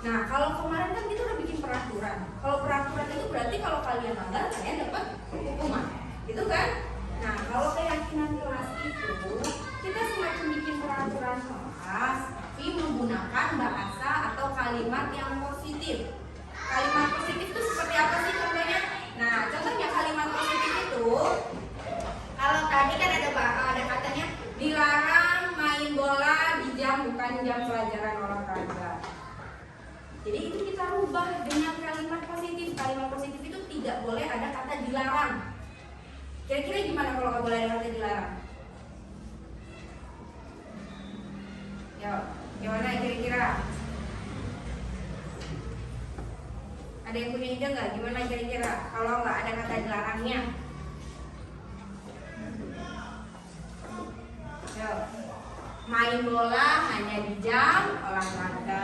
Nah, kalau kemarin kan kita udah bikin peraturan. Kalau peraturan itu berarti kalau kalian melanggar, kalian dapat hukuman, gitu kan? Nah, kalau keyakinan kelas itu kita semacam bikin peraturan kelas, tapi menggunakan bahasa atau kalimat yang positif. Kalimat positif itu seperti apa sih contohnya? Nah, contohnya kalimat positif itu, kalau tadi kan ada katanya dilarang main bola di jam bukan jam pelajaran olahraga. Jadi itu kita rubah dengan kalimat positif. Kalimat positif itu tidak boleh ada kata dilarang. Kira-kira gimana kalau nggak boleh ada kata dilarang? Ya, gimana kira-kira? Ada yang punya ide nggak? Gimana kira-kira kalau nggak ada kata dilarangnya? Ya, main bola hanya di jam olahraga.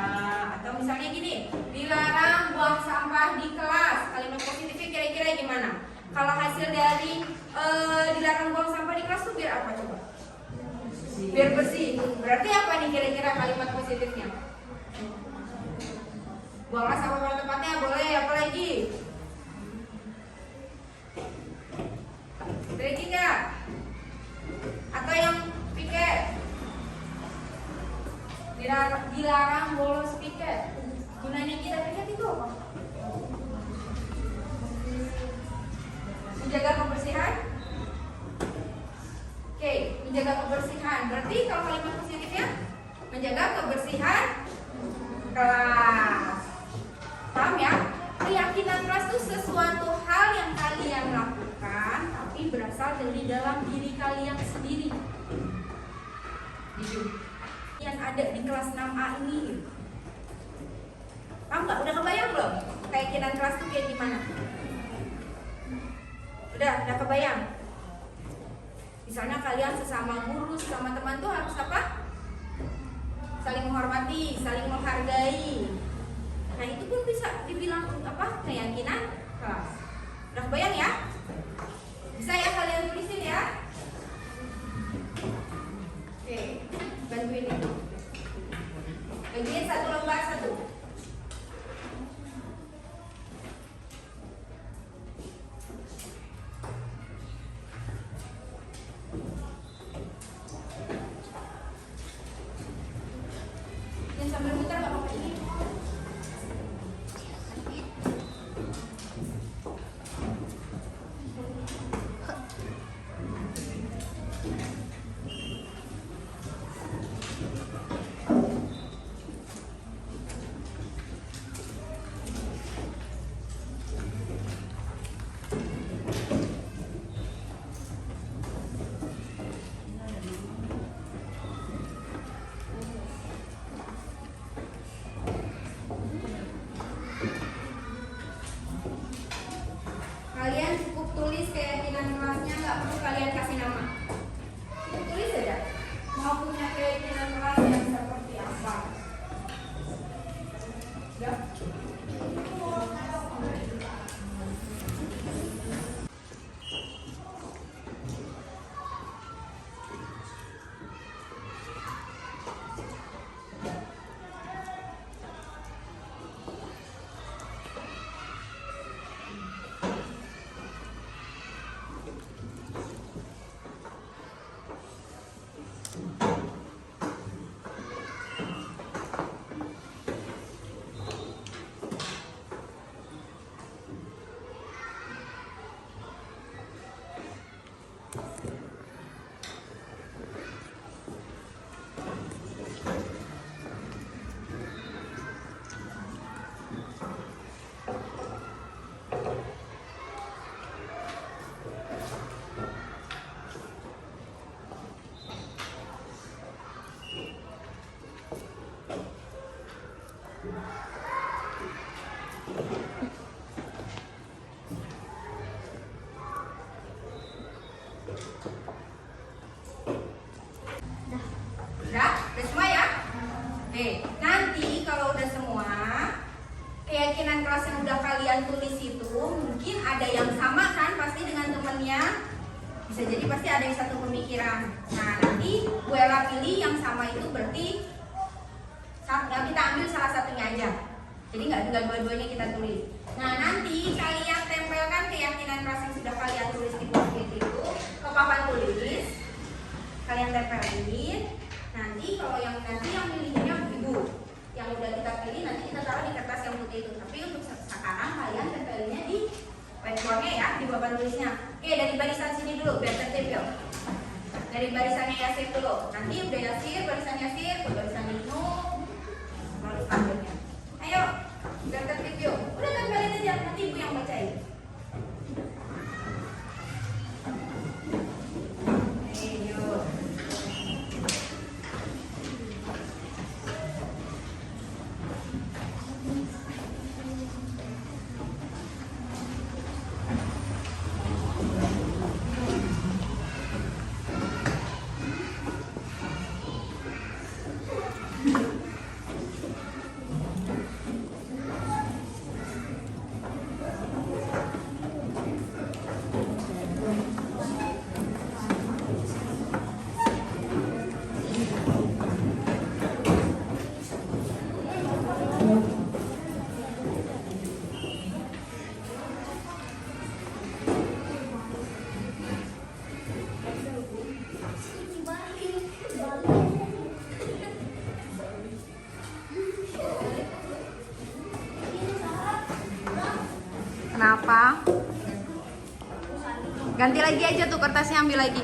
Atau misalnya gini, dilarang buang sampah di kelas. Kalimat positifnya kira-kira gimana? Kalau hasil dari dilarang buang sampah di kelas tuh biar apa coba? Biar bersih. Berarti apa nih kira-kira kalimat positifnya? Buanglah sampah pada tempatnya, boleh. Apa lagi? Lagi nggak? Atau yang piket? Dilarang bolos piket. Gunanya kita piket itu apa? Menjaga kebersihan. Oke, menjaga kebersihan. Berarti kalau kalimat positifnya menjaga kebersihan kelas. Paham ya? Keyakinan kelas itu sesuatu hal yang kalian lakukan tapi berasal dari dalam diri kalian sendiri. Yang ada di kelas 6A ini. Paham nggak? Udah kebayang belum? Keyakinan kelas itu kayak gimana? Udah kebayang? Misalnya kalian sesama guru, sesama teman tuh harus apa? Saling menghormati, saling menghargai. Nah itu pun bisa dibilang apa? Keyakinan kelas. Udah kebayang ya? Bisa ya kalian tulisin ya? Oke, bantuin itu. Bagian satu lembar satu. Yang sambil muter nggak apa-apa ini. kalian tulis itu mungkin ada yang sama kan pasti dengan temennya. Bisa jadi pasti ada yang satu pemikiran. Nah nanti Bu Ella pilih yang sama itu berarti kita ambil salah satunya aja. Jadi nggak dua-duanya kita tulis. Nah nanti kalian tempelkan keyakinan keras yang sudah kalian tulis di post-it itu ke papan tulis. Kalian tempelin. Nanti kalau yang milihnya Ibu. Yang udah kita pilih nanti kita taruh di kertas yang putih itu. Tapi untuk sekarang kalian tempelinnya di whiteboardnya ya, di papan tulisnya. Oke, dari barisan sini dulu biar tertib yuk. Dari barisannya Yasir dulu. Nanti udah Yasir, barisan Yasir, barisan Ibnu, baru selanjutnya. Ayo, biar tertib yuk. Udah tempelin aja, nanti Ibu yang bacain. Kenapa? Ganti lagi aja tuh kertasnya, ambil lagi.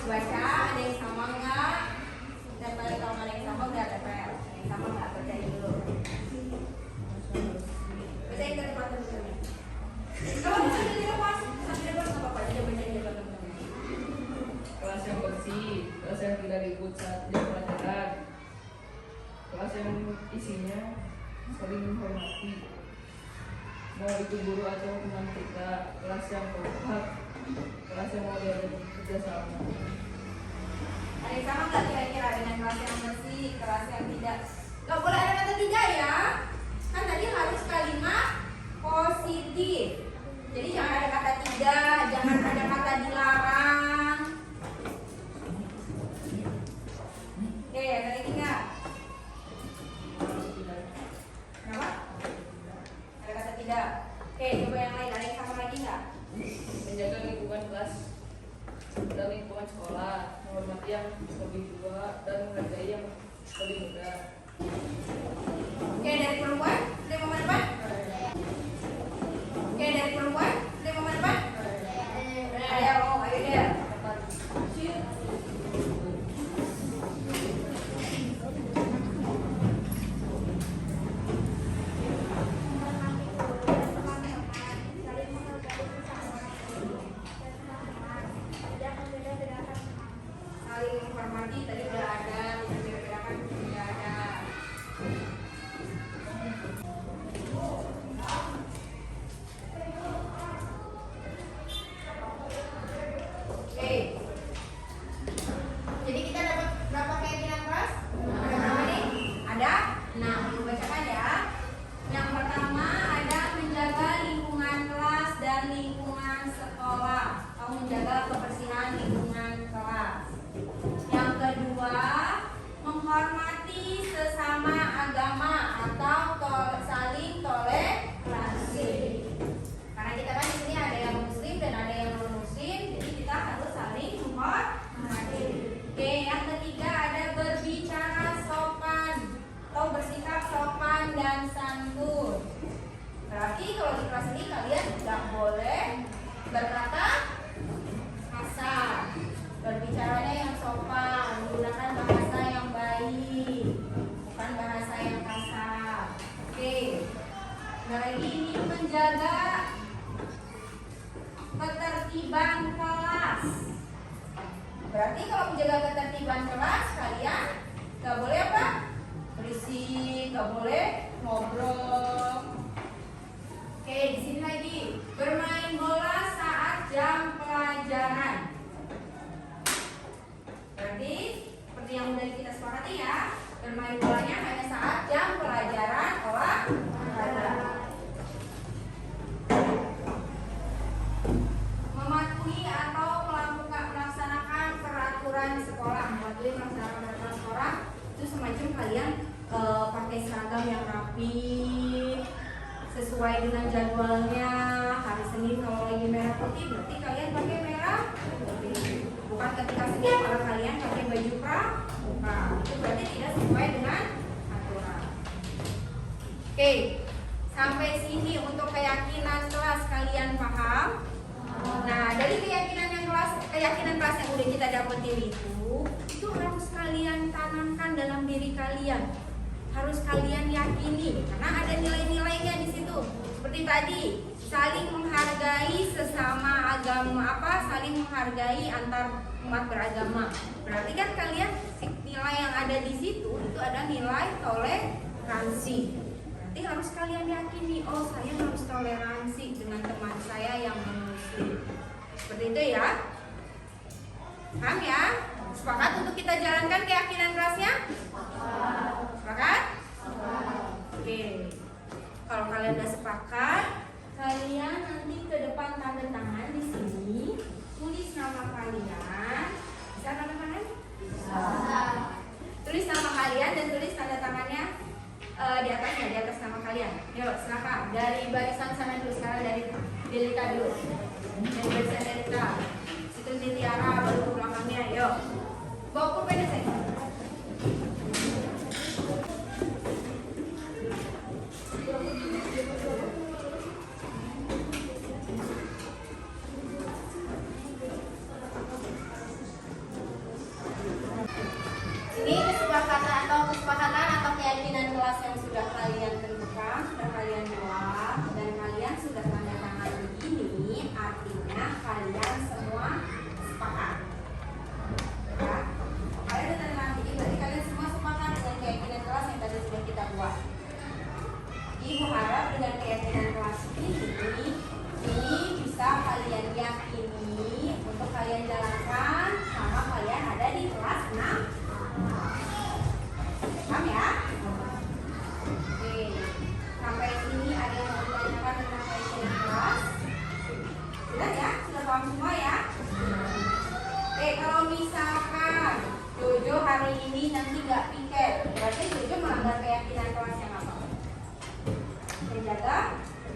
Baca, ada yang sama nggak? Tempel, kalau ada yang sama udah tempel. Ada yang sama nggak? Bacain dulu. Bacain ke depan dulu. Kalau bisa di depan, sampai depan nggak apa-apa. Aja bacain di depan teman-teman. Kelas yang bersih, kelas yang tidak ribut saat jam pelajaran, kelas yang isinya saling menghormati, mau itu guru atau teman kita, kelas yang kompak, kelas yang mau diajak kerjasama. Ada yang sama nggak kira-kira dengan kelas yang bersih, kelas yang tidak? Nggak boleh ada kata tidak ya. Kan tadi harus kalimat positif. Jadi jangan ada kata tidak, jangan ada kata dilarang. Oke, ada lagi nggak? Kenapa? Ada kata tidak. Oke, coba yang lain. Ada yang sama lagi nggak? Menjaga lingkungan kelas dan lingkungan sekolah, menghormati yang lebih tua dan menghargai yang lebih muda. Oke, dari perempuan, dari mama depan. Oke, dari perempuan, dari mama depan. Ayo, ayo dia. Saling menghormati. berkata kasar, berbicaranya yang sopan, menggunakan bahasa yang baik, bukan bahasa yang kasar. Oke. Nah, ini menjaga ketertiban kelas. Berarti kalau menjaga ketertiban kelas, kalian gak boleh apa? Berisik, gak boleh ngobrol. Oke, di sini lagi bermain bola saat jam pelajaran. Berarti seperti yang udah kita sepakati ya, bermain bolanya hanya saat jam pelajaran olahraga. Mematuhi atau melaksanakan peraturan sekolah. Mematuhi melaksanakan peraturan sekolah itu semacam kalian pakai seragam yang rapi, sesuai dengan jadwalnya. Hari Senin kalau lagi merah putih berarti kalian pakai merah putih. Bukan ketika Senin kalau kalian pakai baju pramuka, itu berarti tidak sesuai dengan aturan. Oke, sampai sini untuk keyakinan kelas kalian paham? Nah, dari keyakinan kelas yang udah kita dapetin itu harus kalian tanamkan dalam diri kalian. Harus kalian yakini karena ada nilai-nilainya di situ. Seperti tadi, saling menghargai sesama agama, saling menghargai antar umat beragama. Berarti kan kalian nilai yang ada di situ itu ada nilai toleransi. Berarti harus kalian yakini, oh saya harus toleransi dengan teman saya yang non-muslim. Seperti itu ya. Paham ya? Sepakat untuk kita jalankan keyakinan kelasnya? Sepakat? Oke. Kalau kalian udah sepakat, kalian nanti ke depan tanda tangan di sini, tulis nama kalian. Bisa tanda tangan? Bisa. Tulis nama kalian dan tulis tanda tangannya di atasnya, di atas nama kalian. Yuk, silakan. Dari barisan sana dulu, sekarang dari Delita dulu. Dari barisan Delita. Situ di Tiara, baru ke belakangnya. Yuk. Bawa pulpen saya. Kesepakatan atau keyakinan kelas yang sudah kalian tentukan, sudah kalian jawab, dan kalian sudah tanda tangan begini, artinya kalian semua sepakat. Ya, kalian sudah tanda tangan begini, berarti kalian semua sepakat dengan keyakinan kelas yang tadi sudah kita buat. Ibu harap dengan keyakinan kelas ini bisa kalian yakini untuk kalian jalankan sama kalian ada di kelas 6. Paham ya? Oke. Sampai sini ada yang mau ditanyakan tentang keyakinan kelas? Sudah ya? Sudah paham semua ya? Kalau misalkan Jojo hari ini nanti nggak piket, berarti Jojo melanggar keyakinan kelas yang apa? Menjaga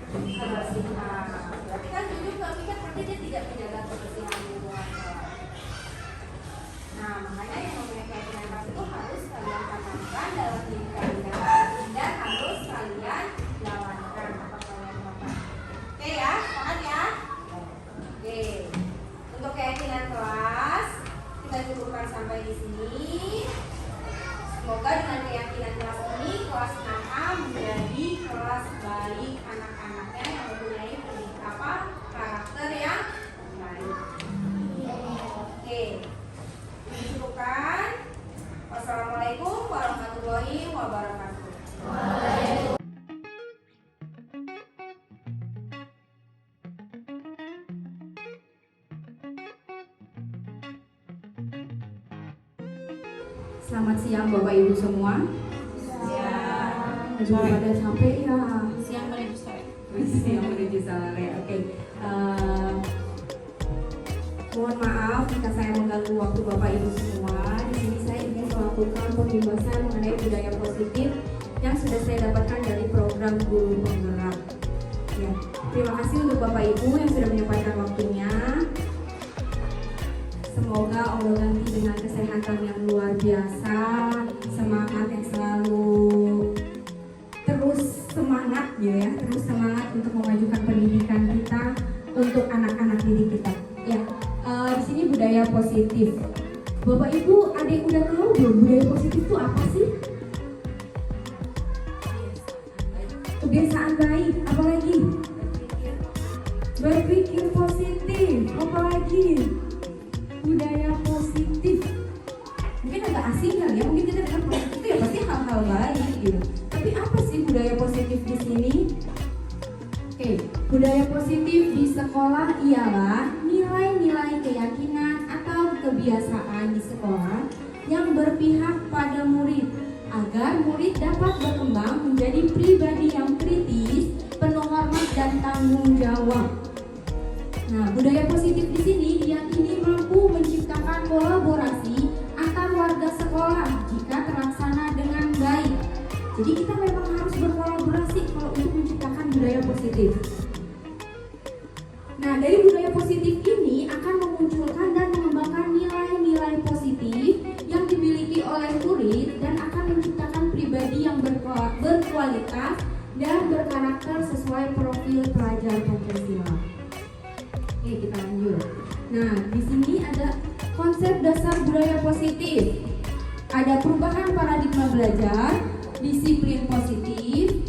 kebersihan. Berarti kan Jojo nggak piket, berarti dia tidak menjaga kebersihan lingkungan kelas. Nah, makanya yang mempunyai keyakinan kelas itu harus kalian tanamkan dalam diri kalian dan harus kalian jalankan atau kalian lakukan. Oke ya, sepakat ya? Oke. Untuk keyakinan kelas kita cukupkan sampai di sini. Semoga dengan keyakinan kelas ini kelas 6A menjadi kelas baik anak-anaknya yang mempunyai karakter yang baik. Oke. Dicukupkan. Wassalamualaikum warahmatullahi wabarakatuh. Selamat siang Bapak Ibu semua. Siang. Pada capek ya. Siang menuju sore. Siang menuju sore. Oke. Mohon maaf jika saya mengganggu waktu Bapak Ibu semua. Di sini saya ingin melakukan pembahasan mengenai budaya positif yang sudah saya dapatkan dari program Guru Penggerak. Ya, terima kasih untuk Bapak Ibu yang sudah menyampaikan waktunya. Semoga Allah ganti dengan kesehatan yang luar biasa, semangat yang selalu terus semangat gitu ya, terus semangat untuk memajukan pendidikan kita, untuk untuk anak-anak didik kita. Ya, di sini budaya positif. Bapak Ibu, ada yang udah tahu belum budaya positif itu apa sih? Kebiasaan baik, apalagi? Berpikir positif, apalagi? Budaya positif. Mungkin agak asing kali ya, mungkin kita dengar positif itu ya pasti hal-hal baik gitu. Tapi apa sih budaya positif di sini? Oke, budaya positif di sekolah ialah nilai-nilai keyakinan atau kebiasaan di sekolah yang berpihak pada murid agar murid dapat berkembang menjadi pribadi yang kritis, penuh hormat dan tanggung jawab. Nah, budaya positif di sini diyakini mampu menciptakan kolaborasi antar warga sekolah jika terlaksana dengan baik. Jadi kita memang harus berkolaborasi kalau untuk menciptakan budaya positif. Nah, dari budaya positif ini akan memunculkan dan mengembangkan nilai-nilai positif yang dimiliki oleh murid dan akan menciptakan pribadi yang berkualitas dan berkarakter sesuai profil pelajar Pancasila. Oke, kita lanjut. Nah, di sini ada konsep dasar budaya positif. Ada perubahan paradigma belajar, disiplin positif,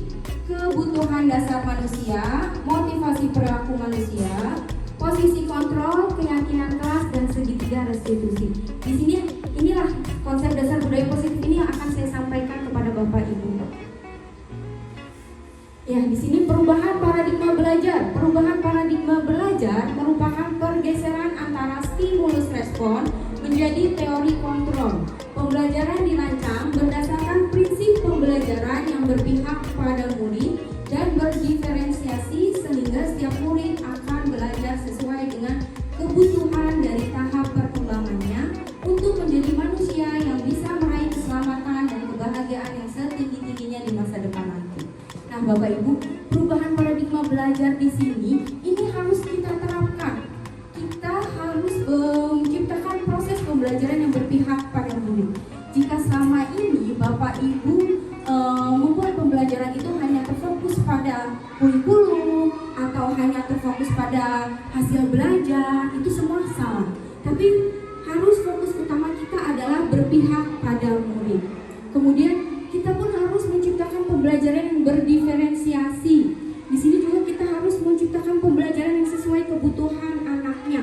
kebutuhan dasar manusia, motivasi perilaku manusia, posisi kontrol, keyakinan kelas, dan segitiga restitusi. Di sini inilah konsep dasar budaya positif ini yang akan saya sampaikan kepada Bapak Ibu. Ya, di sini perubahan paradigma belajar. Perubahan paradigma belajar merupakan pergeseran antara stimulus respon menjadi teori kontrol. Pembelajaran dirancang berdasarkan prinsip pembelajaran yang berpihak pada murid dan berdiferensiasi sehingga setiap murid akan belajar sesuai dengan kebutuhan dari tahap perkembangannya untuk menjadi manusia yang bisa meraih keselamatan dan kebahagiaan yang setinggi-tingginya di masa depan nanti. Nah, Bapak Ibu, perubahan paradigma belajar di sini ini harus kita terapkan. Kita harus menciptakan proses pembelajaran yang berpihak pada murid. Jika selama ini Bapak Ibu membuat pembelajaran itu hanya terfokus pada kurikulum atau hanya terfokus pada hasil belajar, itu semua salah. Tapi harus fokus utama kita adalah berpihak pada murid. Kemudian kita pun harus menciptakan pembelajaran yang berdiferensiasi. Di sini juga kita harus menciptakan pembelajaran yang sesuai kebutuhan anaknya.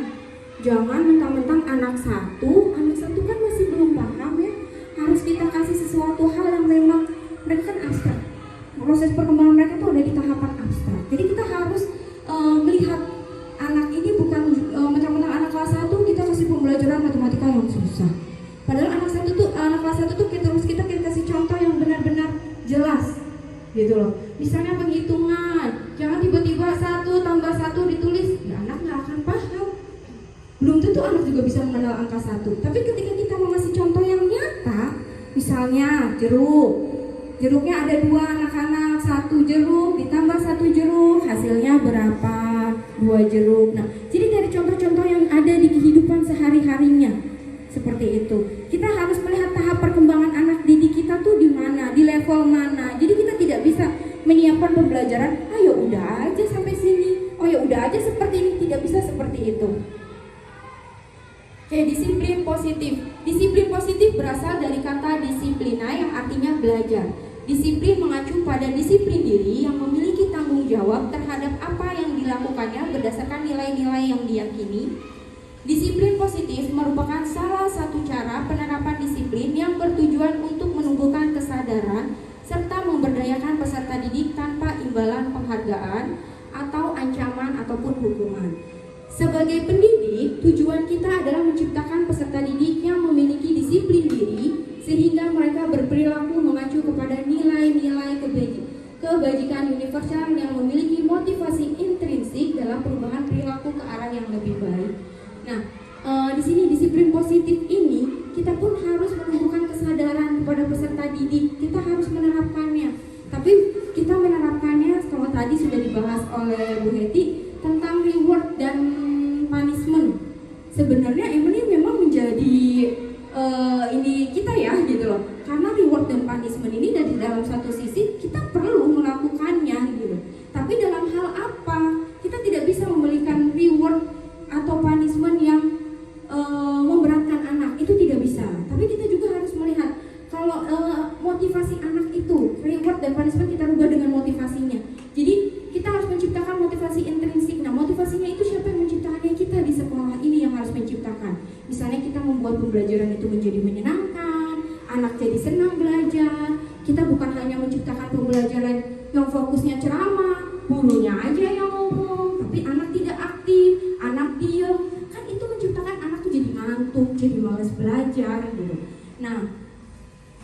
Jangan mentang-mentang anak satu kan masih belum paham ya. Harus kita kasih sesuatu hal yang memang mereka kan abstrak. Proses perkembangan mereka tuh ada di tahapan abstrak. Jadi kita harus melihat anak ini bukan mentang-mentang anak kelas 1 kita kasih pembelajaran matematika yang susah. Padahal anak kelas 1 tuh kita kasih contoh yang benar-benar jelas gitu loh. Misalnya penghitungan, jangan tiba-tiba 1 tambah 1 ditulis, ya anak nggak akan paham. Belum tentu anak juga bisa mengenal angka 1. Tapi ketika kita mengasih contoh yang nyata, misalnya jeruknya ada 2 anak-anak, 1 jeruk ditambah 1 jeruk, hasilnya berapa? 2 jeruk. Nah, jadi dari contoh-contoh yang ada di kehidupan sehari-harinya seperti itu. Kita harus melihat tahap perkembangan anak didik kita tuh di mana, di level mana. Jadi kita tidak bisa menyiapkan pembelajaran, ya udah aja sampai sini. Oh ya udah aja seperti ini, tidak bisa seperti itu. Oke, disiplin positif. Disiplin positif berasal dari kata disiplina yang artinya belajar. Disiplin mengacu pada disiplin diri yang memiliki tanggung jawab terhadap apa yang dilakukannya berdasarkan nilai-nilai yang diyakini. Disiplin positif merupakan salah satu cara penerapan disiplin yang bertujuan untuk menumbuhkan kesadaran serta memberdayakan peserta didik tanpa imbalan penghargaan atau ancaman ataupun hukuman. Sebagai pendidik, tujuan kita adalah menciptakan peserta didik yang memiliki disiplin diri sehingga mereka berperilaku mengacu kepada nilai-nilai kebajikan universal yang memiliki motivasi intrinsik dalam perubahan perilaku ke arah yang lebih baik. Nah, di sini disiplin positif ini kita pun harus menumbuhkan kesadaran kepada peserta didik. Kita harus menerapkannya. Tapi kita menerapkannya kalau tadi sudah dibahas oleh Bu Heti tentang reward dan punishment. Sebenarnya ini memang menjadi ini kita ya gitu loh. Karena reward dan punishment ini dari dalam satu sisi kita perlu melakukannya gitu. Tapi dalam hal apa? Kita tidak bisa memberikan reward pembelajaran yang fokusnya ceramah, gurunya aja yang ngomong, tapi anak tidak aktif, anak diam, kan itu menciptakan anak tuh jadi ngantuk, jadi malas belajar gitu. Nah,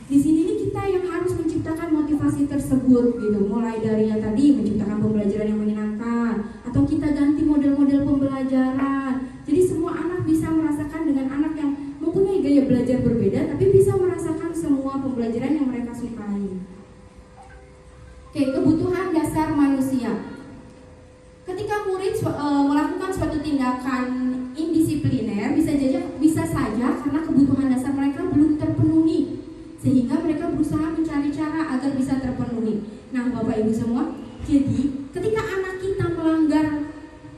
di sini nih kita yang harus menciptakan motivasi tersebut gitu, mulai dari yang tadi menciptakan pembelajaran yang menyenangkan, atau kita ganti model-model pembelajaran. Jadi semua anak bisa merasakan dengan anak yang mempunyai gaya belajar berbeda, tapi bisa merasakan semua pembelajaran yang mereka sukai. Oke, kebutuhan dasar manusia. Ketika murid melakukan suatu tindakan indisipliner, bisa saja karena kebutuhan dasar mereka belum terpenuhi, sehingga mereka berusaha mencari cara agar bisa terpenuhi. Nah, Bapak Ibu semua, jadi ketika anak kita melanggar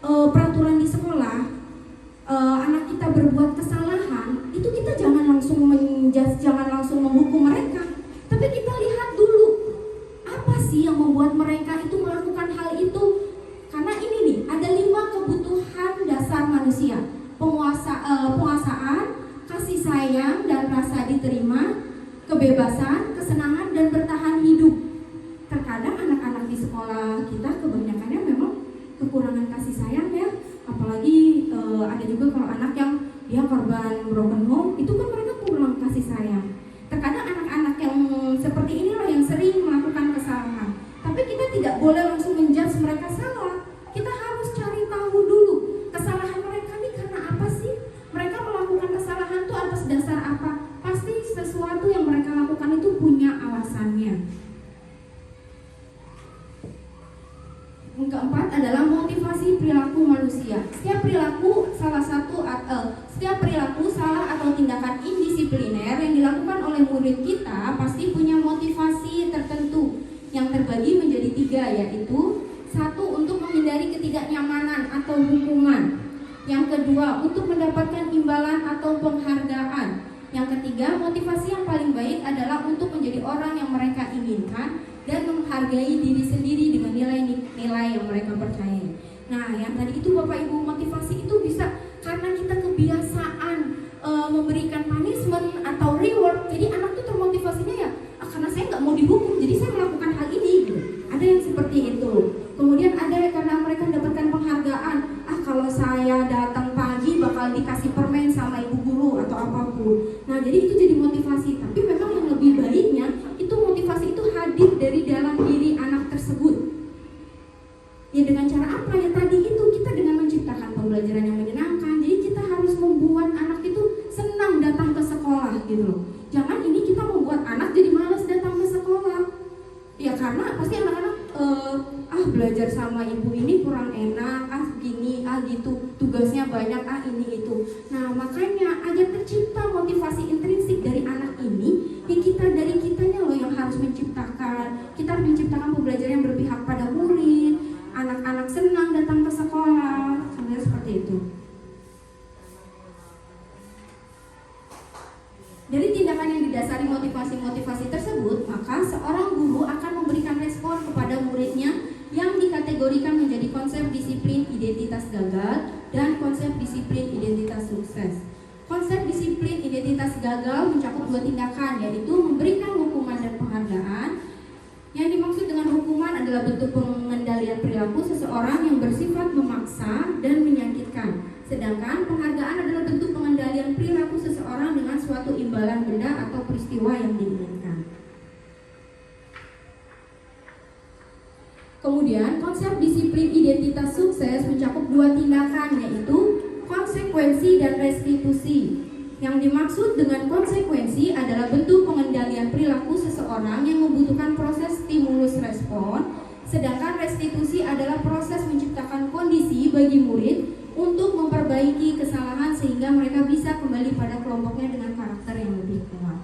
peraturan di sekolah, anak kita berbuat kesalahan, itu kita jangan langsung menghukum mereka, tapi kita lihat dulu apa sih yang membuat mereka itu melakukan hal itu. Karena ini nih, ada 5 kebutuhan dasar manusia: penguasaan, kasih sayang dan rasa diterima, kebebasan, kesenangan, dan bertahan hidup. Terkadang anak-anak di sekolah kita kebanyakannya memang kekurangan kasih sayang ya. Apalagi ada juga kalau anak yang dia korban broken home, itu kan mereka kurang kasih sayang. Terkadang anak-anak yang seperti inilah yang sering melakukan kesalahan. Tapi kita tidak boleh langsung menjudge mereka salah. Kita harus cari tahu dulu kesalahan mereka ini karena apa sih? Mereka melakukan kesalahan itu atas dasar apa? Pasti sesuatu yang mereka lakukan itu punya alasannya. Yang keempat adalah motivasi perilaku manusia. Setiap perilaku salah atau tindakan indisipliner yang dilakukan oleh murid kita pasti punya motivasi tertentu yang terbagi menjadi 3, yaitu 1, untuk menghindari ketidaknyamanan atau hukuman. Yang kedua, untuk mendapatkan imbalan atau penghargaan. Yang ketiga, motivasi yang paling baik adalah untuk menjadi orang yang mereka inginkan dan menghargai diri sendiri dengan nilai-nilai yang mereka percayai. Nah, yang tadi itu Bapak Ibu, motivasi itu bisa karena kita kebiasaan memberikan punishment atau reward. Jadi anak tuh termotivasinya ya, karena saya nggak mau dihukum, jadi saya melakukan hal ini gitu. Ada yang seperti itu. Kemudian ada karena mereka mendapatkan penghargaan. Kalau saya datang pagi bakal dikasih permen sama ibu guru atau apapun. Nah, jadi itu jadi motivasi. Tapi memang yang lebih baiknya itu motivasi itu hadir dari dalam diri anak tersebut. Ya dengan cara apa? Ya tadi itu kita dengan menciptakan pembelajaran yang menyenangkan. Jadi kita harus membuat anak itu senang datang ke sekolah gitu loh. Jangan ini kita membuat anak jadi malas datang ke sekolah. Ya karena pasti anak-anak belajar sama ibu ini kurang enak, gini, gitu, tugasnya banyak, ini itu. Nah makanya agar tercipta motivasi intrinsik dari anak ini, ya dari kitanya loh yang harus menciptakan. Kita harus menciptakan pembelajaran yang berpihak pada murid, anak-anak senang datang ke sekolah, sebenarnya seperti itu. Dari tindakan yang didasari motivasi-motivasi tersebut, maka seorang guru akan memberikan respon kepada muridnya yang dikategorikan menjadi konsep disiplin identitas gagal dan konsep disiplin identitas sukses. Konsep disiplin identitas gagal mencakup 2 tindakan, yaitu memberikan hukuman dan penghargaan. Yang dimaksud dengan hukuman adalah bentuk pengendalian perilaku seseorang yang bersifat memaksa dan menyakitkan. Sedangkan penghargaan adalah bentuk pengendalian perilaku seseorang dengan suatu imbalan benda atau peristiwa yang diinginkan. Kemudian konsep disiplin identitas sukses mencakup 2 tindakan, yaitu konsekuensi dan restitusi. Yang dimaksud dengan konsekuensi adalah bentuk pengendalian perilaku seseorang yang membutuhkan proses stimulus respon, sedangkan restitusi adalah proses menciptakan kondisi bagi murid untuk memperbaiki kesalahan sehingga mereka bisa kembali pada kelompoknya dengan karakter yang lebih kuat.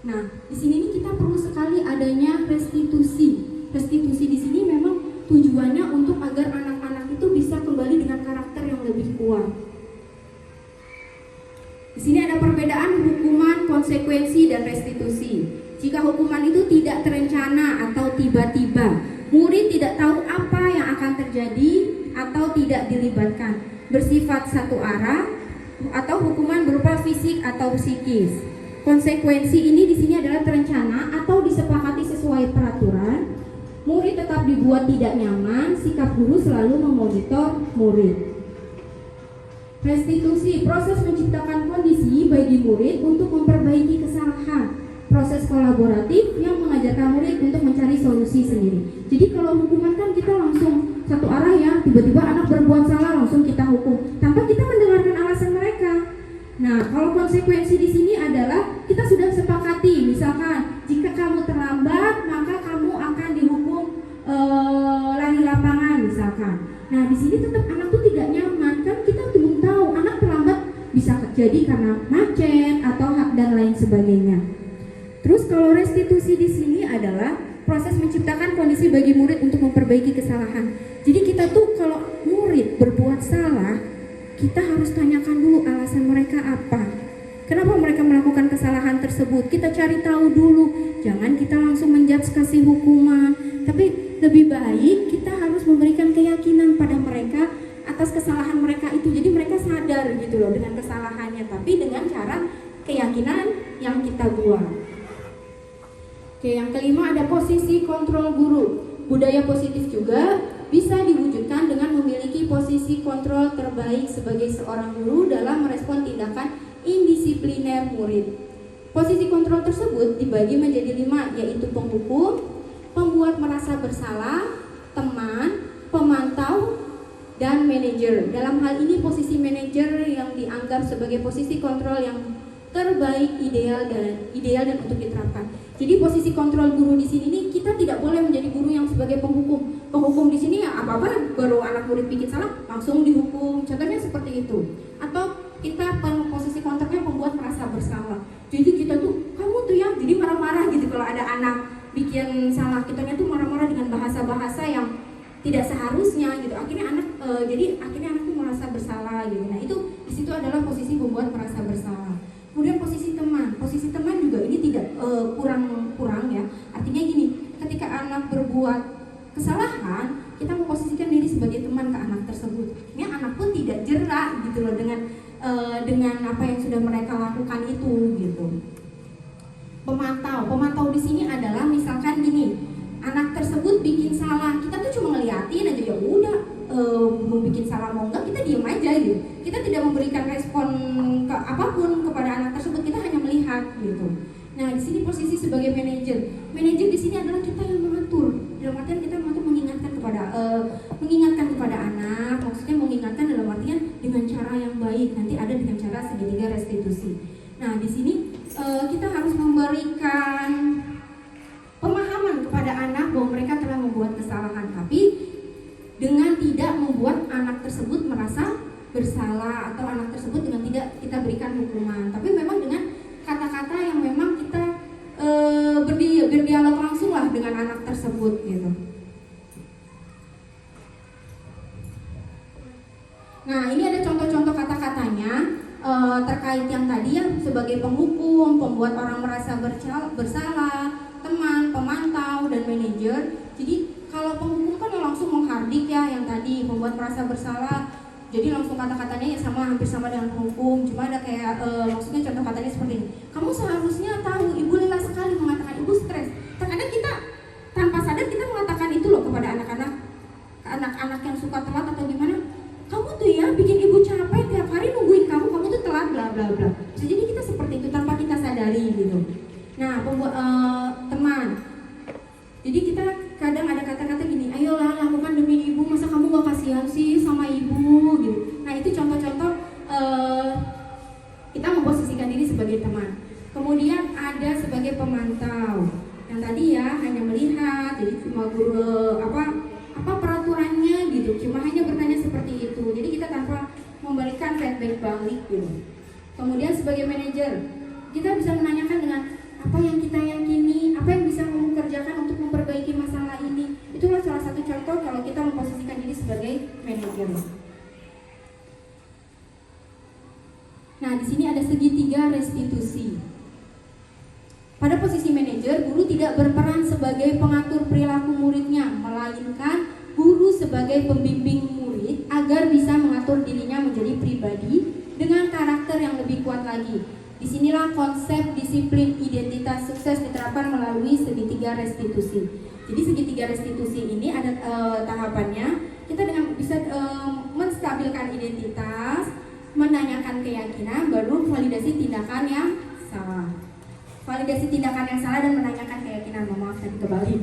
Nah, di sini kita perlu sekali adanya restitusi. Restitusi di sini memang tujuannya untuk agar anak-anak itu bisa kembali dengan karakter yang lebih kuat. Di sini ada perbedaan hukuman, konsekuensi, dan restitusi. Jika hukuman itu tidak terencana atau tiba-tiba, murid tidak tahu apa yang akan terjadi atau tidak dilibatkan, bersifat satu arah, atau hukuman berupa fisik atau psikis. Konsekuensi ini di sini adalah terencana atau disepakati sesuai peraturan. teori tetap dibuat tidak nyaman, sikap guru selalu memonitor murid. Restitusi, proses menciptakan kondisi bagi murid untuk memperbaiki kesalahan. Proses kolaboratif yang mengajarkan murid untuk mencari solusi sendiri. Jadi kalau hukuman kan kita langsung satu arah ya, tiba-tiba anak berbuat salah langsung kita hukum tanpa kita mendengarkan alasan mereka. Nah, kalau konsekuensi di sini adalah kita sudah sepakati, misalkan jika kamu terlambat maka kamu akan dihukum lari lapangan misalkan. Nah, di sini tetap anak tuh tidak nyaman, kan kita belum tahu anak terlambat bisa jadi karena macet atau hak dan lain sebagainya. Terus kalau restitusi di sini adalah proses menciptakan kondisi bagi murid untuk memperbaiki kesalahan. Jadi kita tuh kalau murid berbuat salah, kita harus tanyakan dulu alasan mereka apa. Kenapa mereka melakukan kesalahan tersebut? Kita cari tahu dulu. Jangan kita langsung menjudge kasih hukuman. Tapi lebih baik kita harus memberikan keyakinan pada mereka atas kesalahan mereka itu. Jadi mereka sadar gitu loh dengan kesalahannya, tapi dengan cara keyakinan yang kita buat. Oke, yang kelima ada posisi kontrol guru. Budaya positif juga bisa diwujudkan dengan memiliki posisi kontrol terbaik sebagai seorang guru dalam merespon tindakan indisipliner murid. Posisi kontrol tersebut dibagi menjadi 5, yaitu penghukum, pembuat merasa bersalah, teman, pemantau, dan manajer. Dalam hal ini posisi manajer yang dianggap sebagai posisi kontrol yang terbaik, ideal dan untuk diterapkan. Jadi posisi kontrol guru di sini nih, kita tidak boleh menjadi guru yang sebagai penghukum. Penghukum di sini ya apa-apa baru anak murid bikin salah langsung dihukum. Contohnya seperti itu. Atau kita posisi kontrolnya pembuat merasa bersalah. Jadi kita tuh kamu tuh ya, jadi marah-marah gitu kalau ada anak bikin salah. Kitanya tuh marah-marah dengan bahasa-bahasa yang tidak seharusnya gitu. Akhirnya anak anak tuh merasa bersalah gitu. Nah, itu di situ adalah posisi membuat merasa bersalah. Kemudian posisi teman juga ini tidak kurang ya. Artinya gini, ketika anak berbuat kesalahan, kita memposisikan diri sebagai teman ke anak tersebut. Ini anak pun tidak jerak gitu loh dengan apa yang sudah mereka lakukan itu gitu. Pemantau di sini adalah misalkan gini, anak tersebut bikin salah, kita tuh cuma ngeliatin aja, ya udah mau bikin salah mau enggak kita diem aja gitu. Kita tidak memberikan respon ke apapun kepada anak tersebut, kita hanya melihat gitu. Nah, di sini posisi sebagai manajer. Manajer di sini adalah kita yang mengatur. Dalam artian kita mengingatkan kepada anak, maksudnya mengingatkan dalam artian dengan cara yang baik. Nanti ada dengan cara segitiga restitusi. Nah, di sini kita harus memberikan pemahaman kepada anak bahwa mereka telah membuat kesalahan, tapi dengan tidak membuat anak tersebut merasa bersalah atau anak tersebut dengan tidak kita berikan hukuman, tapi memang dengan kata-kata yang memang kita berdialog langsung lah dengan anak tersebut gitu. Nah, ini ada contoh-contoh kata-katanya terkait yang tadi ya, sebagai penghukum, pembuat orang merasa bersalah, teman, pemantau, dan manajer. Jadi kalau penghukum kan langsung menghardik ya, yang tadi membuat merasa bersalah. Jadi langsung kata-katanya ya hampir sama dengan penghukum. Cuma ada kayak maksudnya contoh katanya seperti ini. Kamu seharusnya tahu, ibu lelah sekali mengatakan ibu stres. Terkadang kita tanpa sadar kita mengatakan itu loh kepada anak-anak yang suka telat atau gimana. Kamu tuh ya bikin ibu capek tiap hari nungguin kamu tuh telat bla bla bla. Jadi kita seperti itu tanpa kita sadari gitu. Nah, teman. Jadi kita kadang ada kata-kata gini, ayolah lakukan demi ibu, masa kamu gak kasihan sih sama ibu gitu. Nah, itu contoh-contoh kita memposisikan diri sebagai teman. Kemudian ada sebagai pemantau, yang tadi ya hanya melihat, jadi cuma guru apa peraturannya gitu, cuma hanya bertanya seperti itu. Jadi kita tanpa memberikan feedback balik gitu. Kemudian sebagai manajer, kita bisa menanyakan dengan apa yang kita yakini, apa yang bisa kamu kerjakan untuk memperbaiki masalah ini. Itulah salah satu contoh kalau kita memposisikan diri sebagai manajer. Nah, di sini ada segitiga restitusi. Pada posisi manajer, guru tidak berperan sebagai pengatur perilaku muridnya, melainkan guru sebagai pembimbing murid agar bisa mengatur dirinya menjadi pribadi dengan karakter yang lebih kuat lagi. Disinilah konsep disiplin identitas sukses diterapkan melalui segitiga restitusi. Jadi segitiga restitusi ini ada tahapannya. Kita dengan bisa menstabilkan identitas, menanyakan keyakinan, baru validasi tindakan yang salah. Validasi tindakan yang salah dan menanyakan keyakinan. Maaf tadi kebalik.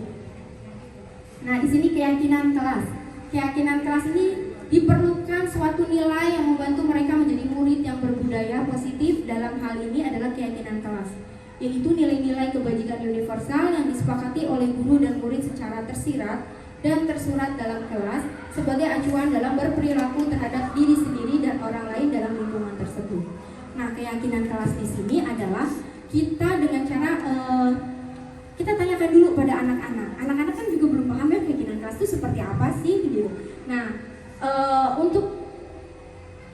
Nah, di sini keyakinan kelas. Keyakinan kelas ini diperlukan suatu nilai yang membantu mereka menjadi murid yang berbudaya positif. Dalam hal ini adalah keyakinan kelas, yaitu nilai-nilai kebajikan universal yang disepakati oleh guru dan murid secara tersirat dan tersurat dalam kelas sebagai acuan dalam berperilaku terhadap diri sendiri dan orang lain dalam lingkungan tersebut. Nah, keyakinan kelas di sini adalah kita dengan cara kita tanyakan dulu pada anak-anak. Anak-anak kan juga belum paham ya keyakinan kelas itu seperti apa sih gitu. Nah, untuk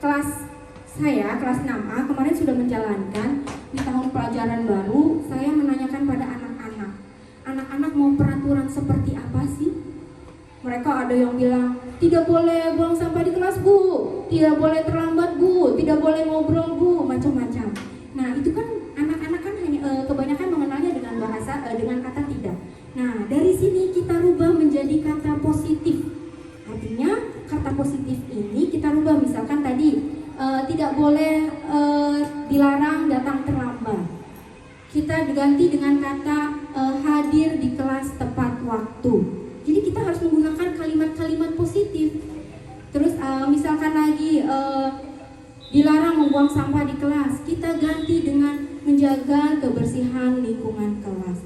kelas saya, kelas 6A kemarin sudah menjalankan di tahun pelajaran baru. Saya menanyakan pada anak-anak, anak-anak mau peraturan seperti apa sih? Mereka ada yang bilang, tidak boleh buang sampah di kelas bu, tidak boleh terlambat bu, tidak boleh ngobrol bu, macam-macam. Nah, itu kan anak-anak kan hanya kebanyakan mengenalnya dengan bahasa dengan kata tidak. Nah, dari sini kita rubah menjadi kata positif. Artinya kata positif ini kita rubah, misalkan tadi tidak boleh dilarang datang terlambat. Kita diganti dengan kata hadir di kelas tepat waktu. Jadi kita harus menggunakan kalimat-kalimat positif. Terus misalkan lagi dilarang membuang sampah di kelas, kita ganti dengan menjaga kebersihan lingkungan kelas.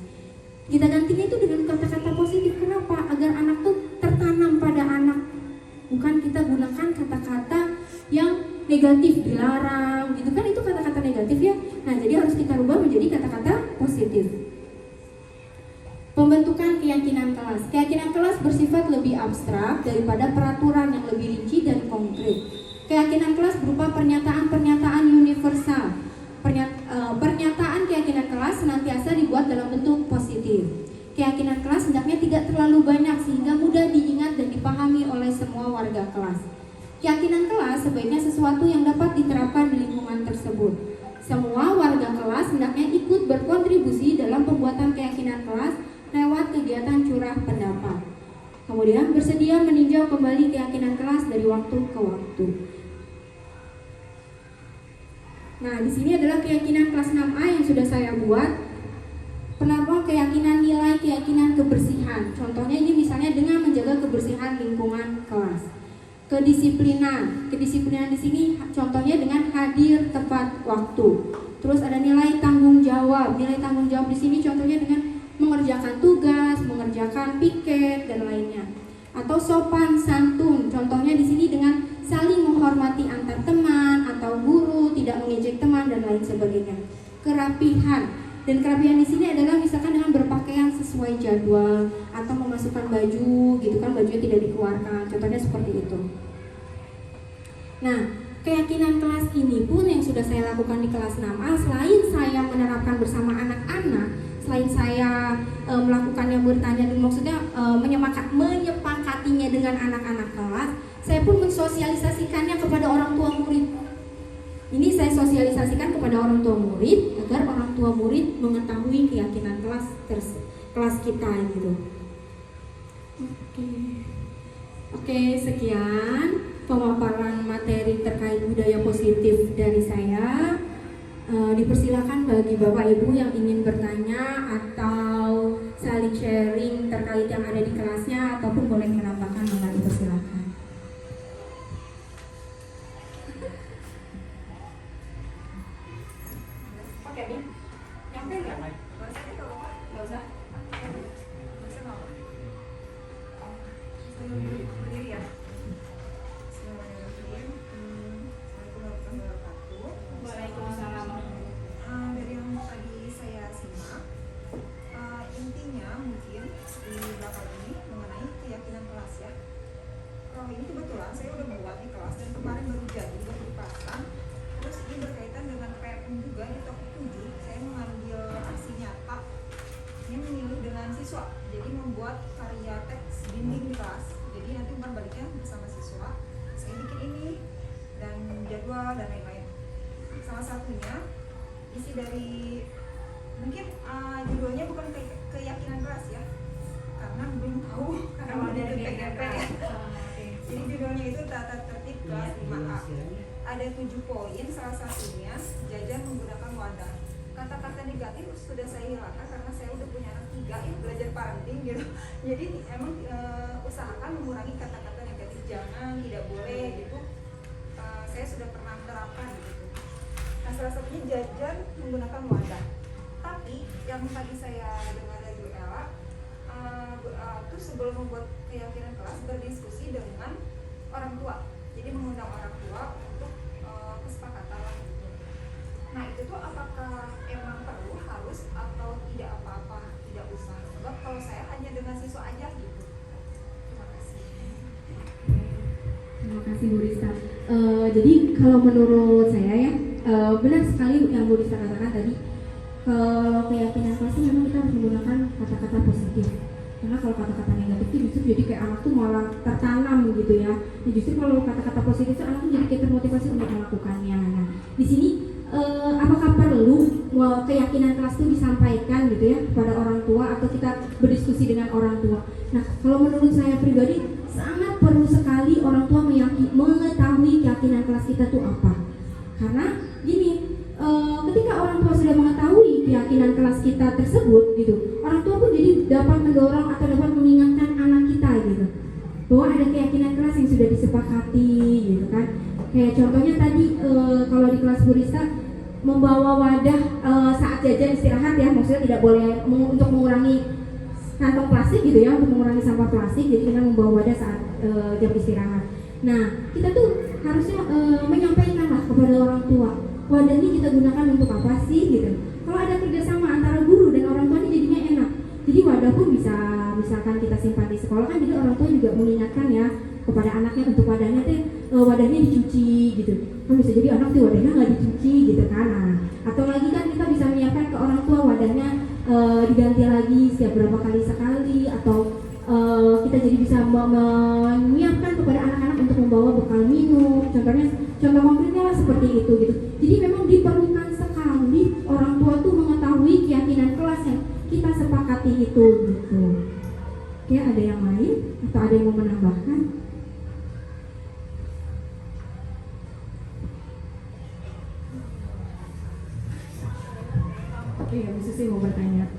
Kita gantinya itu dengan kata-kata positif. Kenapa? Agar anak tuh tertanam pada anak. Bukan kita gunakan kata-kata yang negatif, dilarang, gitu kan, itu kata-kata negatif ya. Nah, jadi harus kita rubah menjadi kata-kata positif. Pembentukan keyakinan kelas. Keyakinan kelas bersifat lebih abstrak daripada peraturan yang lebih rinci dan konkret. Keyakinan kelas berupa pernyataan-pernyataan universal. Pernyataan keyakinan kelas senantiasa dibuat dalam bentuk positif. Keyakinan kelas hendaknya tidak terlalu banyak sehingga mudah diingat dan dipahami oleh semua warga kelas. Keyakinan kelas sebaiknya sesuatu yang dapat diterapkan di lingkungan tersebut. Semua warga kelas hendaknya ikut berkontribusi dalam pembuatan keyakinan kelas lewat kegiatan curah pendapat. Kemudian bersedia meninjau kembali keyakinan kelas dari waktu ke waktu. Nah, di sini adalah keyakinan kelas 6A yang sudah saya buat. Penerapan keyakinan nilai, keyakinan kebersihan. Contohnya ini misalnya dengan menjaga kebersihan lingkungan kelas. Kedisiplinan di sini contohnya dengan hadir tepat waktu. Terus ada nilai tanggung jawab. Nilai tanggung jawab di sini contohnya dengan mengerjakan tugas, mengerjakan piket dan lainnya. Atau sopan santun, contohnya di sini dengan saling menghormati antar teman atau guru, tidak mengejek teman dan lain sebagainya. Kerapihan, dan kerapihan di sini adalah misalkan dengan berpakaian sesuai jadwal atau memasukkan baju, gitu kan, bajunya tidak dikeluarkan. Contohnya seperti itu. Nah, keyakinan kelas ini pun yang sudah saya lakukan di kelas 6A, selain saya menerapkan bersama anak-anak, selain saya melakukan yang bertanya dan maksudnya menyepakatinya dengan anak-anak kelas, saya pun mensosialisasikannya kepada orang tua murid. Ini saya sosialisasikan kepada orang tua murid agar orang tua murid mengetahui keyakinan kelas kita gitu. Oke, sekian pemaparan materi terkait budaya positif dari saya. Dipersilakan bagi Bapak Ibu yang ingin bertanya atau saling sharing terkait yang ada di kelasnya ataupun boleh menambahkan, maka dipersilakan. Oke, Bi. Nyampe nggak? Nggak usah. Berdiri ya. Waalaikumsalam. Dari yang tadi saya simak, intinya mungkin di belakang ini mengenai keyakinan kelas ya. Kalau ini kebetulan saya udah buat di kelas dan kemarin baru jadi, baru dipasang. Terus ini berkaitan dengan PM juga di topik 7. Saya mengambil aksi nyata. Ini memilih dengan siswa. Jadi membuat karya teks dinding di kelas. Jadi nanti umpan baliknya bersama siswa. Saya bikin ini dan jadwal dan lain-lain. Salah satunya isi dari mungkin judulnya bukan keyakinan kelas ya, karena belum tahu karena Kalau belum dari PGP. Jadi judulnya itu tata tertib kelas 5A. Ada 7 poin, salah satunya jajan menggunakan wadah. Kata-kata negatif sudah saya hilangkan karena saya udah punya anak 3 ya, belajar parenting gitu. Jadi emang usahakan mengurangi kata-kata negatif, jangan, tidak boleh gitu. Saya sudah pernah terapkan gitu. Nah, salah satunya jajan menggunakan wadah. Tapi yang tadi saya dengar dari Bu Ella, itu sebelum membuat keyakinan kelas berdiskusi dengan orang tua. Jadi mengundang orang tua untuk kesepakatan lah gitu. Nah itu tuh apakah emang perlu harus atau tidak apa-apa, tidak usah. Sebab kalau saya hanya dengan siswa aja gitu. Terima kasih. Terima kasih Bu Rista. Jadi kalau menurut saya ya, benar sekali yang Bu Rista katakan tadi. Kalau keyakinan kelas itu memang kita harus menggunakan kata-kata positif. Karena kalau kata-kata negatif itu justru jadi kayak anak tuh malah tertanam gitu ya. Nah, justru kalau kata-kata positif itu anak tuh jadi kayak termotivasi untuk melakukannya. Nah, di sini apakah perlu keyakinan kelas itu disampaikan gitu ya kepada orang tua atau kita berdiskusi dengan orang tua? Nah, kalau menurut saya pribadi sangat perlu sekali orang tua mengetahui keyakinan kelas kita tuh apa. Karena gini, ketika orang tua sudah mengetahui keyakinan kelas kita tersebut gitu, orang tua pun jadi dapat mendorong atau dapat mengingatkan anak kita gitu bahwa ada keyakinan kelas yang sudah disepakati gitu kan. Kayak contohnya tadi kalau di kelas Bu Rista membawa wadah saat jajan istirahat ya, maksudnya tidak boleh untuk mengurangi kantong plastik gitu ya, untuk mengurangi sampah plastik, jadi kita membawa wadah saat jam istirahat. Nah, kita tuh harusnya menyampaikan lah kepada orang tua, wadah ini kita gunakan untuk apa sih gitu. Kalau ada kerjasama antara guru dan orang tua ini jadinya enak. Jadi wadah pun bisa, misalkan kita simpan di sekolah kan, jadi orang tua juga mengingatkan ya kepada anaknya untuk wadahnya wadahnya dicuci gitu. Kan bisa jadi anak tuh wadahnya nggak dicuci gitu kan. Nah, atau lagi kan kita bisa menyiapkan ke orang tua wadahnya diganti lagi setiap berapa kali sekali, atau kita jadi bisa menyiapkan kepada anak-anak untuk membawa bekal minum. Contoh konkretnya lah seperti itu gitu. Jadi memang diperlukan sekali orang tua tuh mengetahui keyakinan kelas yang kita sepakati itu gitu. Oke, ada yang lain atau ada yang mau menambahkan? Oke, bisa sih mau bertanya.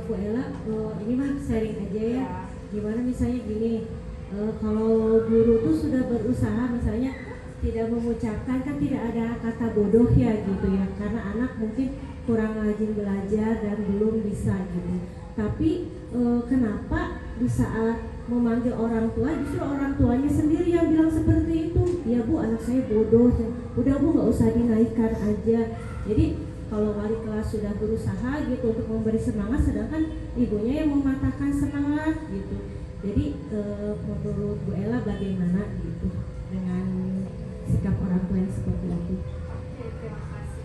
Bu Ella, ini mah sharing aja ya. Gimana misalnya gini, kalau guru tuh sudah berusaha misalnya tidak mengucapkan, kan tidak ada kata bodoh ya gitu ya, karena anak mungkin kurang rajin belajar dan belum bisa gitu. Tapi kenapa di saat memanggil orang tua justru orang tuanya sendiri yang bilang seperti itu? Ya Bu, anak saya bodoh, udah Bu nggak usah dinaikkan aja. Jadi kalau wali kelas sudah berusaha gitu untuk memberi semangat, sedangkan ibunya yang mematahkan semangat gitu. Jadi menurut Bu Ella bagaimana gitu dengan sikap orang tua yang seperti itu? Terima kasih.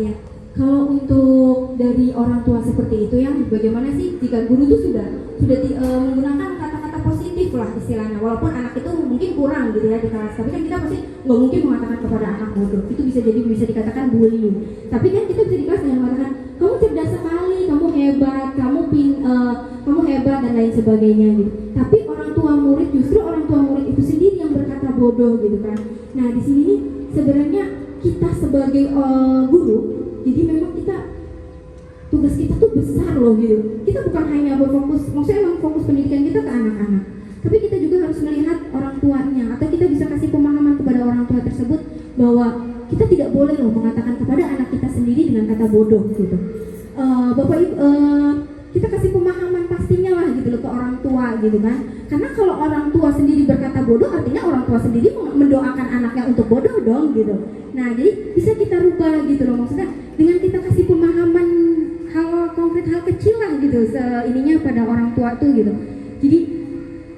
Ya, kalau untuk dari orang tua seperti itu ya, bagaimana sih jika guru itu sudah menggunakan kata-kata positif lah istilahnya, walaupun anak itu mungkin kurang gitu ya di kelas, tapi kan kita pasti nggak mungkin mengatakan kepada anak bodoh, itu bisa dikatakan bullying. Tapi kan kita bisa di kelas dengan mengatakan kamu cerdas sekali, kamu hebat, kamu hebat dan lain sebagainya gitu. Tapi orang tua murid itu sendiri yang berkata bodoh gitu kan. Nah di sini nih sebenarnya kita sebagai guru, jadi memang tugas kita tuh besar loh gitu. Kita bukan hanya berfokus, maksudnya emang fokus pendidikan kita ke anak-anak, tapi kita juga harus melihat orang tuanya, atau kita bisa kasih pemahaman kepada orang tua tersebut bahwa kita tidak boleh loh mengatakan kepada anak kita sendiri dengan kata bodoh gitu. Bapak Ibu, kita kasih pemahaman pastinya lah gitu loh ke orang tua gitu kan. Karena kalau orang tua sendiri berkata bodoh, artinya orang tua sendiri mendoakan anaknya untuk bodoh dong gitu. Nah jadi bisa kita rubah gitu loh, maksudnya dengan kita kasih pemahaman hal konkret, hal kecil lah gitu ininya pada orang tua tuh gitu. Jadi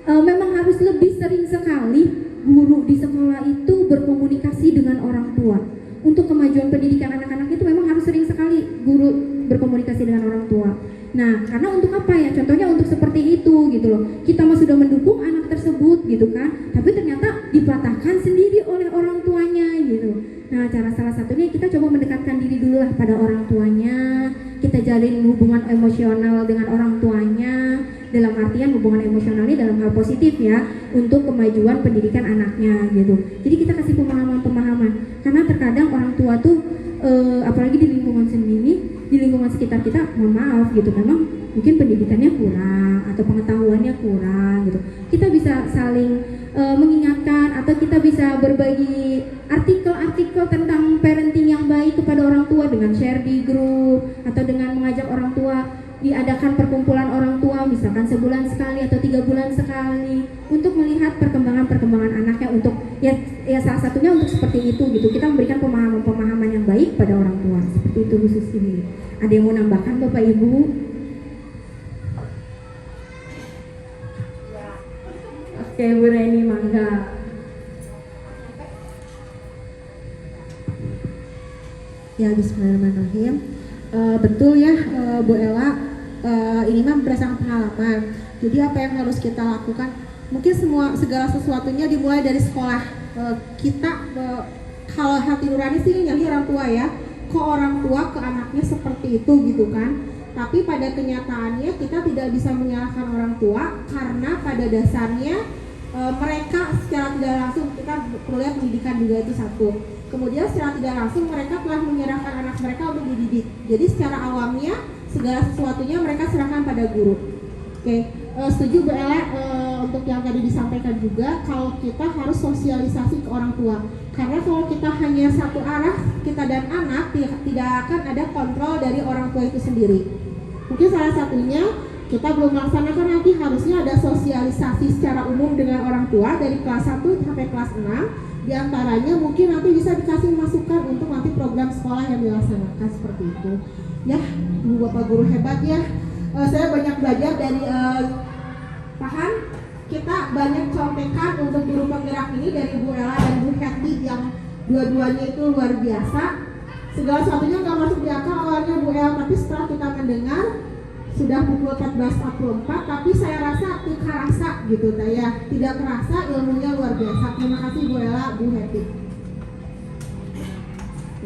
memang harus lebih sering sekali guru di sekolah itu berkomunikasi dengan orang tua. Untuk kemajuan pendidikan anak-anak itu memang harus sering sekali guru berkomunikasi dengan orang tua. Nah, karena untuk apa ya? Contohnya untuk seperti itu gitu loh. Kita mah sudah mendukung anak tersebut gitu kan, tapi ternyata dipatahkan sendiri oleh orang tuanya gitu. Nah, cara salah satunya kita coba mendekatkan diri dulu lah pada orang tuanya. Kita jalin hubungan emosional dengan orang tuanya, dalam artian hubungan emosionalnya dalam hal positif ya, untuk kemajuan pendidikan anaknya gitu. Jadi kita kasih pemahaman-pemahaman, karena terkadang orang tua tuh apalagi di lingkungan sendiri, di lingkungan sekitar kita, mohon maaf gitu, memang mungkin pendidikannya kurang atau pengetahuannya kurang gitu. Kita bisa saling mengingatkan, atau kita bisa berbagi artikel-artikel tentang parenting yang baik kepada orang tua dengan share di grup, atau dengan mengajak orang tua diadakan perkumpulan orang tua misalkan sebulan sekali atau 3 bulan sekali untuk melihat perkembangan anaknya, untuk ya salah satunya untuk seperti itu gitu. Kita memberikan pemahaman yang baik pada orang tua seperti itu khusus ini. Ada yang mau nambahkan Bapak Ibu? Oke, Bu Reni, mangga. Ya, bismillahirrahmanirrahim. Betul ya, Bu Ella, ini mah berdasarkan pengalaman. Jadi apa yang harus kita lakukan? Mungkin segala sesuatunya dimulai dari sekolah. Kalau hati nurani sih nyari orang tua ya. Kok orang tua ke anaknya seperti itu gitu kan? Tapi pada kenyataannya kita tidak bisa menyalahkan orang tua, karena pada dasarnya mereka secara tidak langsung, kita perlu lihat pendidikan juga itu satu. Kemudian secara tidak langsung mereka telah menyerahkan anak mereka untuk dididik. Jadi secara awamnya segala sesuatunya mereka serahkan pada guru. Oke, setuju Bu Ella untuk yang tadi disampaikan juga, kalau kita harus sosialisasi ke orang tua. Karena kalau kita hanya satu arah, kita dan anak, tidak akan ada kontrol dari orang tua itu sendiri. Mungkin salah satunya kita belum melaksanakan, nanti harusnya ada sosialisasi secara umum dengan orang tua dari kelas 1 sampai kelas 6. Di antaranya mungkin nanti bisa dikasih masukan untuk nanti program sekolah yang dilaksanakan seperti itu. Ya, Bu Bapak guru hebat ya. Saya banyak belajar dari Pahan. Kita banyak contekan untuk guru penggerak ini dari Bu Ella dan Bu Hetty yang dua-duanya itu luar biasa. Segala sesuatunya nggak masuk di akal awalnya Bu Ella, tapi setelah kita mendengar sudah pukul 14.44, tapi saya rasa kerasa gitu, saya tidak kerasa, ilmunya luar biasa. Terima kasih Bu Ella, Bu Hetty.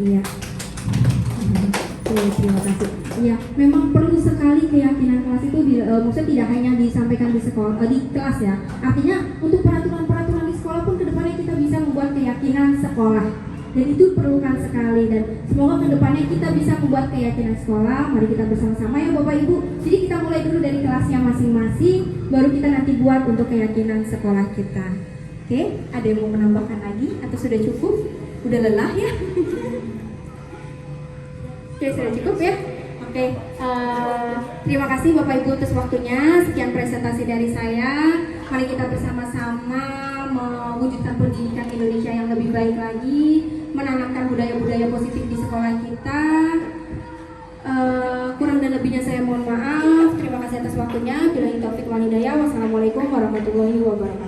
Iya. Terima kasih. Iya, memang perlu sekali keyakinan kelas itu maksudnya tidak hanya disampaikan di sekolah, di kelas ya. Artinya untuk peraturan-peraturan di sekolah pun kedepannya kita bisa membuat keyakinan sekolah. Dan itu perlukan sekali, dan semoga kedepannya kita bisa membuat keyakinan sekolah. Mari kita bersama-sama ya Bapak Ibu. Jadi kita mulai dulu dari kelasnya masing-masing, baru kita nanti buat untuk keyakinan sekolah kita. Oke, ada yang mau menambahkan lagi atau sudah cukup? Udah lelah ya? Oke, sudah cukup ya? Oke, terima kasih Bapak Ibu atas waktunya. Sekian presentasi dari saya. Mari kita bersama-sama mewujudkan pendidikan Indonesia yang lebih baik lagi, menanamkan budaya-budaya positif di sekolah kita. Kurang dan lebihnya saya mohon maaf. Terima kasih atas waktunya. Billahi taufiq wal hidayah. Wassalamualaikum warahmatullahi wabarakatuh.